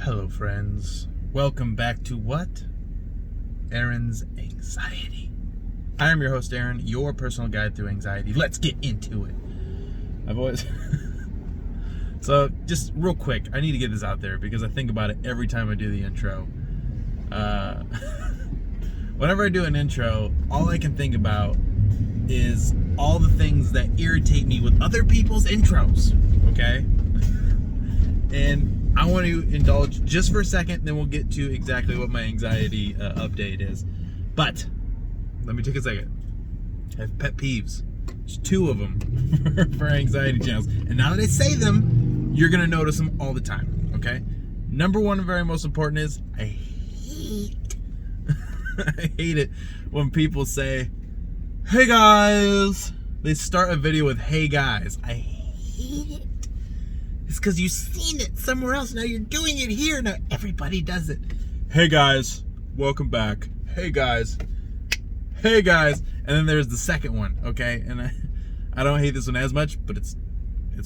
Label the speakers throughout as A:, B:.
A: Hello friends, welcome back to what? Aaron's Anxiety. I am your host Aaron, your personal guide through anxiety. Let's get into it. I've always... So, just real quick, I need to get this out there because I think about it every time I do the intro. Whenever I do an intro, all I can think about is all the things that irritate me with other people's intros, okay? And I want to indulge just for a second, then we'll get to exactly what my anxiety update is. But, let me take a second. I have pet peeves. There's two of them for anxiety channels. And now that I say them, you're going to notice them all the time, okay? Number one and very most important is, I hate it when people say, hey guys. They start a video with, hey guys. I hate it. It's because you've seen it somewhere else. Now you're doing it here. Now everybody does it. Hey guys, welcome back. Hey guys. Hey guys. And then there's the second one, okay? And I don't hate this one as much, but it's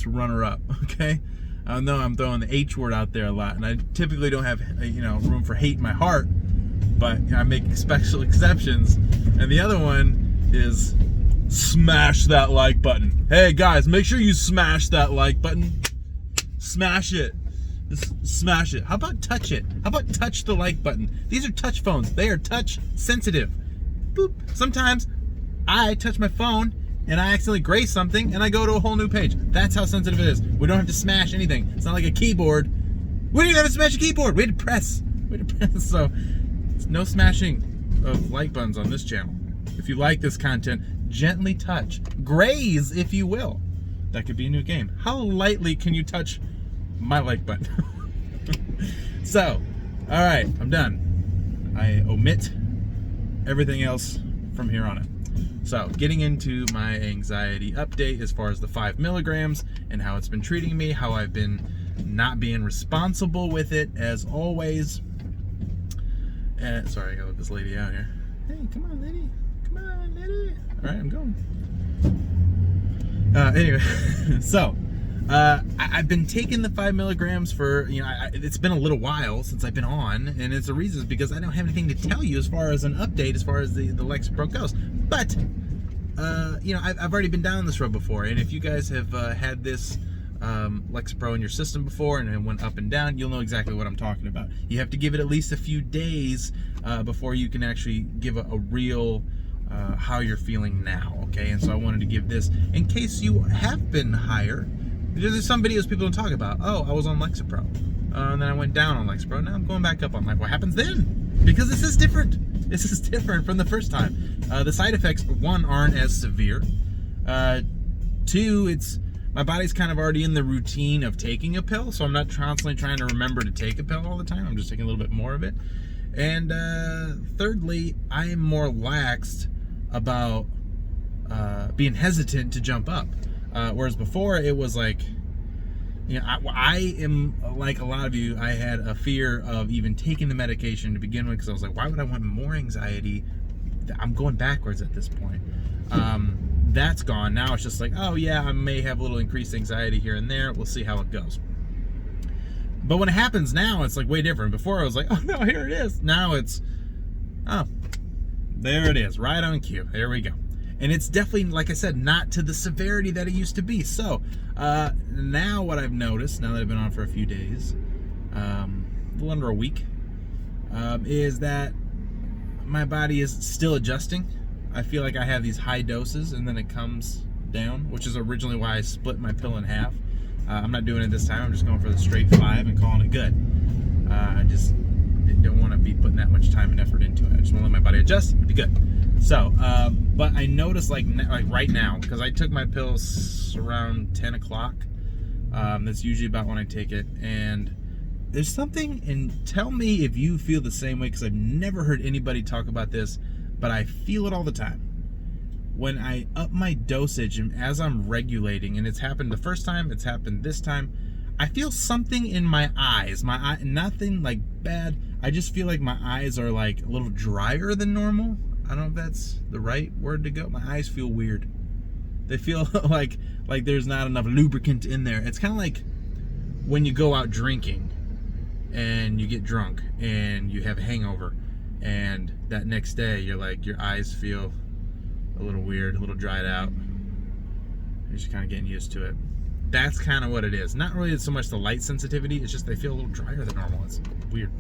A: runner up, okay? I know I'm throwing the H word out there a lot, and I typically don't have room for hate in my heart, but I make special exceptions. And the other one is smash that like button. Hey guys, make sure you smash that like button. Smash it. Just smash it. How about touch it? How about touch the like button? These are touch phones. They are touch sensitive. Boop. Sometimes I touch my phone and I accidentally graze something and I go to a whole new page. That's how sensitive it is. We don't have to smash anything. It's not like a keyboard. We didn't even have to smash a keyboard. We had to press. So, it's no smashing of like buttons on this channel. If you like this content, gently touch. Graze, if you will. That could be a new game. How lightly can you touch my like button? So, all right, I'm done. I omit everything else from here on in. So, getting into my anxiety update as far as the 5 milligrams and how it's been treating me, how I've been not being responsible with it as always. Sorry, I gotta let this lady out here. Hey, come on, lady. Come on, lady. All right, I'm going. Anyway, so I've been taking the 5 milligrams for, it's been a little while since I've been on, and it's a reason because I don't have anything to tell you as far as an update as far as the Lexapro goes. But, I've already been down this road before, and if you guys have had this Lexapro in your system before and it went up and down, you'll know exactly what I'm talking about. You have to give it at least a few days before you can actually give a real how you're feeling now, okay? And so I wanted to give this in case you have been higher. There's some videos people don't talk about. Oh, I was on Lexapro, and then I went down on Lexapro. Now I'm going back up on Lexapro. What happens then? Because this is different. This is different from the first time. The side effects, one, aren't as severe. Two, it's my body's kind of already in the routine of taking a pill, so I'm not constantly trying to remember to take a pill all the time. I'm just taking a little bit more of it. And thirdly, I am more laxed about being hesitant to jump up, whereas before it was like, I am like a lot of you. I had a fear of even taking the medication to begin with because I was like, why would I want more anxiety? I'm going backwards at this point. That's gone. Now it's just like, oh yeah, I may have a little increased anxiety here and there. We'll see how it goes. But when it happens now, it's like way different. Before I was like, oh no, here it is. Now it's, oh, there it is, right on cue. There we go. And it's definitely, like I said, not to the severity that it used to be. So, now what I've noticed, now that I've been on for a few days, a little under a week, is that my body is still adjusting. I feel like I have these high doses and then it comes down, which is originally why I split my pill in half. I'm not doing it this time. I'm just going for the straight 5 and calling it good. I just don't want to be putting that much time and effort into it. I just want to let my body adjust and be good. So, but I noticed like right now, because I took my pills around 10 o'clock. That's usually about when I take it. And there's something, and tell me if you feel the same way, because I've never heard anybody talk about this, but I feel it all the time. When I up my dosage and as I'm regulating, and it's happened the first time, it's happened this time, I feel something in my eyes. Nothing like bad. I just feel like my eyes are like a little drier than normal. I don't know if that's the right word to go. My eyes feel weird. They feel like there's not enough lubricant in there. It's kind of like when you go out drinking and you get drunk and you have a hangover, and that next day you're like, your eyes feel a little weird, a little dried out. You're just kind of getting used to it. That's kind of what it is. Not really so much the light sensitivity, it's just they feel a little drier than normal. It's weird.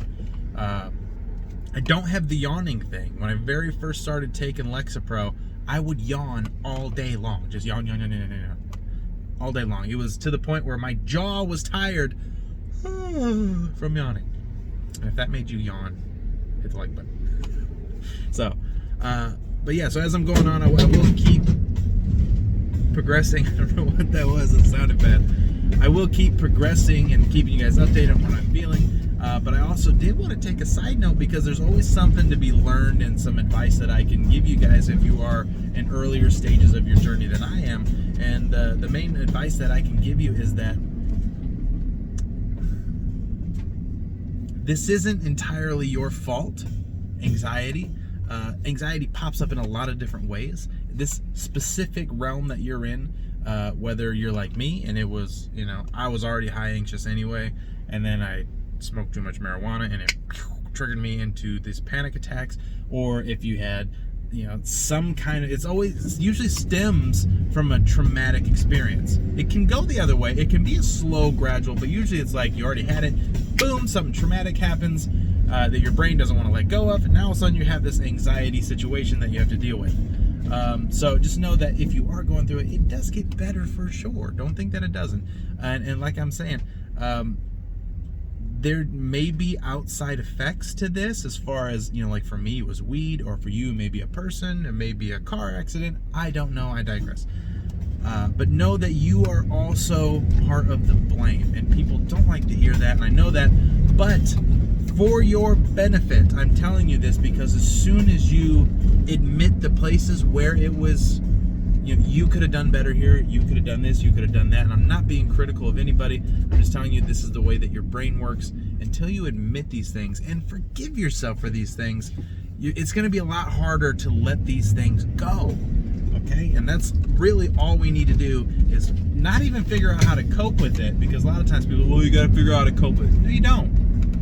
A: I don't have the yawning thing. When I very first started taking Lexapro, I would yawn all day long. Just yawn, yawn, yawn, yawn, yawn, all day long. It was to the point where my jaw was tired from yawning. And if that made you yawn, hit the like button. So, but yeah, so as I'm going on, I will keep progressing. I don't know what that was. It sounded bad. I will keep progressing and keeping you guys updated on what I'm feeling. But I also did want to take a side note, because there's always something to be learned and some advice that I can give you guys if you are in earlier stages of your journey than I am. And the main advice that I can give you is that this isn't entirely your fault, anxiety. Anxiety pops up in a lot of different ways. This specific realm that you're in, whether you're like me and it was, I was already high anxious anyway, and then I smoked too much marijuana and it triggered me into these panic attacks, or if you had some kind of, it usually stems from a traumatic experience. It can go the other way. It can be a slow, gradual, but usually it's like you already had it, boom, something traumatic happens that your brain doesn't want to let go of, and now all of a sudden you have this anxiety situation that you have to deal with. So just know that if you are going through it, it does get better for sure. Don't think that it doesn't. And like I'm saying, there may be outside effects to this, as far as, like for me it was weed, or for you maybe a person, or maybe a car accident. I don't know, I digress. But know that you are also part of the blame, and people don't like to hear that, and I know that, but for your benefit, I'm telling you this, because as soon as you admit the places where it was, you could have done better here, you could have done this, you could have done that, and I'm not being critical of anybody, I'm just telling you this is the way that your brain works. Until you admit these things and forgive yourself for these things, it's going to be a lot harder to let these things go, okay? And that's really all we need to do, is not even figure out how to cope with it, because a lot of times people, well, you got to figure out how to cope with it. No, you don't.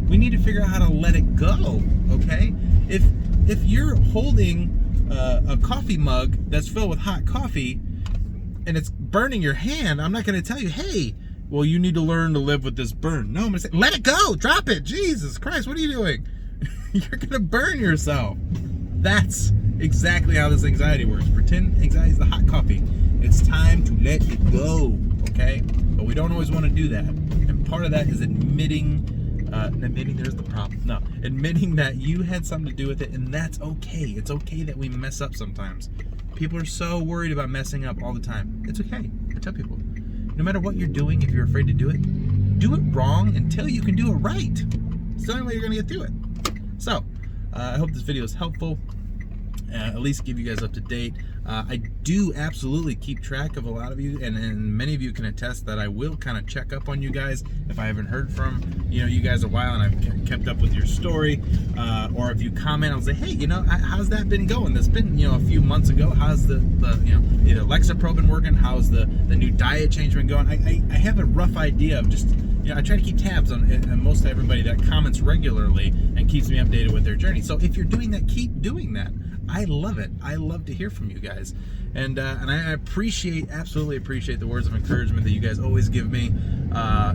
A: We need to figure out how to let it go, okay? If you're holding a coffee mug that's filled with hot coffee and it's burning your hand, I'm not going to tell you, hey, well, you need to learn to live with this burn. No, I'm going to say, let it go, drop it. Jesus Christ, what are you doing? You're going to burn yourself. That's exactly how this anxiety works. Pretend anxiety is the hot coffee. It's time to let it go, okay? But we don't always want to do that. And part of that is admitting there's the problem. No, admitting that you had something to do with it, and that's okay. It's okay that we mess up sometimes. People are so worried about messing up all the time. It's okay. I tell people, no matter what you're doing, if you're afraid to do it wrong until you can do it right. It's the only way you're going to get through it. So, I hope this video is helpful. At least give you guys up to date. I do absolutely keep track of a lot of you, and many of you can attest that I will kind of check up on you guys if I haven't heard from you guys a while and I've kept up with your story, or if you comment, I'll say, hey, how's that been going? That's been a few months ago. How's the either Lexapro been working? How's the new diet change been going? I have a rough idea of just I try to keep tabs on most everybody that comments regularly and keeps me updated with their journey. So if you're doing that, keep doing that. I love it. I love to hear from you guys, and I absolutely appreciate the words of encouragement that you guys always give me.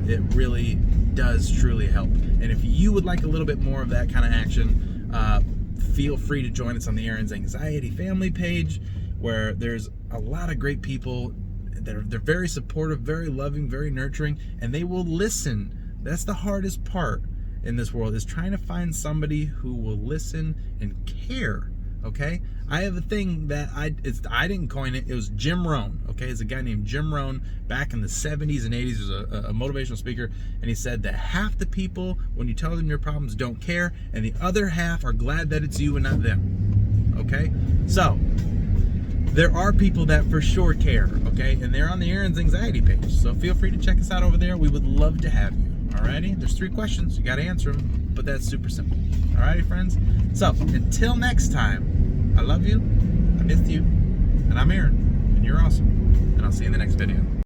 A: It really does truly help. And if you would like a little bit more of that kind of action, feel free to join us on the Aaron's Anxiety family page, where there's a lot of great people. They're very supportive, very loving, very nurturing, and they will listen. That's the hardest part in this world, is trying to find somebody who will listen and care. Okay, I have a thing that I didn't coin it. It was Jim Rohn. Okay, it's a guy named Jim Rohn back in the 70s and 80s. He was a motivational speaker, and he said that half the people, when you tell them your problems, don't care, and the other half are glad that it's you and not them. Okay, so there are people that for sure care. Okay, and they're on the Aaron's Anxiety page, so feel free to check us out over there. We would love to have you. Alrighty, there's 3 questions. You got to answer them, but that's super simple. Alrighty, friends. So until next time, I love you, I missed you, and I'm Aaron, and you're awesome. And I'll see you in the next video.